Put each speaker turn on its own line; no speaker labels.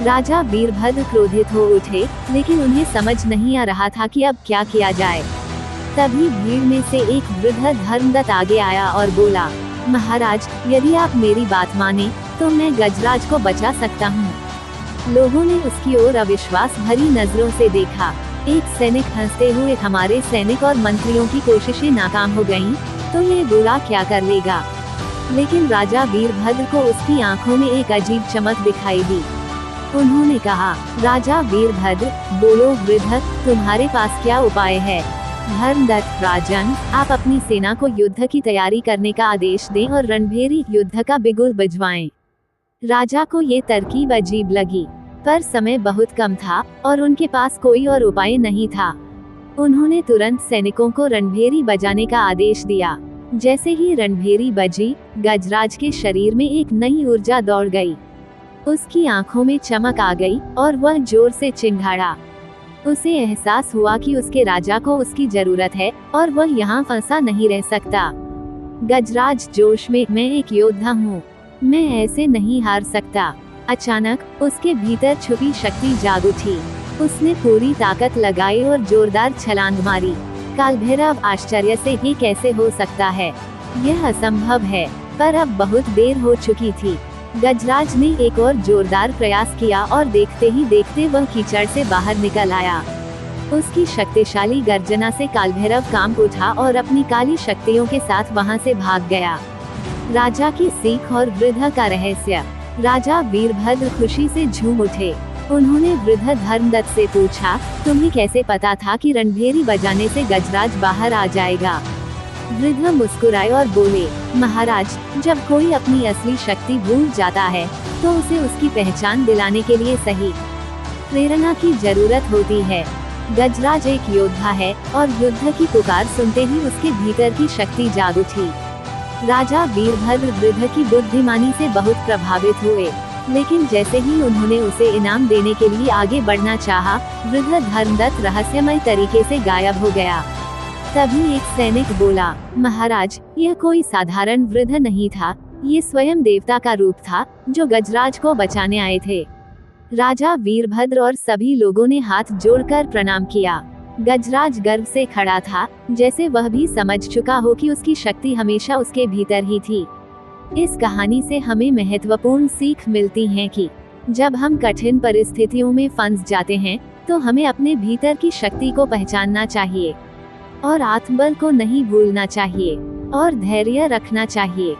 राजा वीरभद्र क्रोधित हो उठे, लेकिन उन्हें समझ नहीं आ रहा था कि अब क्या किया जाए। तभी भीड़ में से एक वृद्ध धर्मदत्त आगे आया और बोला, महाराज, यदि आप मेरी बात माने तो मैं गजराज को बचा सकता हूँ। लोगों ने उसकी ओर अविश्वास भरी नजरों से देखा। एक सैनिक हंसते हुए, हमारे सैनिक और मंत्रियों की कोशिशें नाकाम हो गयीं, तो ये बुरा क्या कर लेगा। लेकिन राजा वीरभद्र को उसकी आंखों में एक अजीब चमक दिखाई दी। उन्होंने कहा, राजा वीरभद्र, बोलो वृद्ध, तुम्हारे पास क्या उपाय है। धर्मदत्त, राजन, आप अपनी सेना को युद्ध की तैयारी करने का आदेश दें और रणभेरी युद्ध का बिगुल बजवाएं। राजा को ये तरकीब अजीब लगी, पर समय बहुत कम था और उनके पास कोई और उपाय नहीं था। उन्होंने तुरंत सैनिकों को रणभेरी बजाने का आदेश दिया। जैसे ही रणभेरी बजी, गजराज के शरीर में एक नई ऊर्जा दौड़ गई। उसकी आंखों में चमक आ गई और वह जोर से चिंघाड़ा। उसे एहसास हुआ कि उसके राजा को उसकी जरूरत है और वह यहाँ फंसा नहीं रह सकता। गजराज जोश में, मैं एक योद्धा हूँ, मैं ऐसे नहीं हार सकता। अचानक उसके भीतर छुपी शक्ति जाग उठी। उसने पूरी ताकत लगाई और जोरदार छलांग मारी। कालभैरव आश्चर्य से, ये कैसे हो सकता है, यह असंभव है। पर अब बहुत देर हो चुकी थी। गजराज ने एक और जोरदार प्रयास किया और देखते ही देखते वह कीचड़ से बाहर निकल आया। उसकी शक्तिशाली गर्जना से कालभैरव कांप उठा और अपनी काली शक्तियों के साथ वहां से भाग गया। राजा की सीख और वृद्ध का रहस्य। राजा वीरभद्र खुशी से झूम उठे। उन्होंने वृद्ध धर्मदत्त से पूछा, तुम्हें कैसे पता था कि रणभेरी बजाने से गजराज बाहर आ जाएगा। वृद्ध मुस्कुराए और बोले, महाराज, जब कोई अपनी असली शक्ति भूल जाता है तो उसे उसकी पहचान दिलाने के लिए सही प्रेरणा की जरूरत होती है। गजराज एक योद्धा है और युद्ध की पुकार सुनते ही उसके भीतर की शक्ति जाग उठी। राजा वीरभद्र वृद्ध की बुद्धिमानी से बहुत प्रभावित हुए, लेकिन जैसे ही उन्होंने उसे इनाम देने के लिए आगे बढ़ना चाहा, वृद्ध धर्मदत्त रहस्यमय तरीके से गायब हो गया। तभी एक सैनिक बोला, महाराज, यह कोई साधारण वृद्ध नहीं था, ये स्वयं देवता का रूप था जो गजराज को बचाने आए थे। राजा वीरभद्र और सभी लोगों ने हाथ जोड़कर प्रणाम किया। गजराज गर्व से खड़ा था, जैसे वह भी समझ चुका हो कि उसकी शक्ति हमेशा उसके भीतर ही थी। इस कहानी से हमें महत्वपूर्ण सीख मिलती है कि जब हम कठिन परिस्थितियों में फंस जाते हैं तो हमें अपने भीतर की शक्ति को पहचानना चाहिए और आत्मबल को नहीं भूलना चाहिए और धैर्य रखना चाहिए।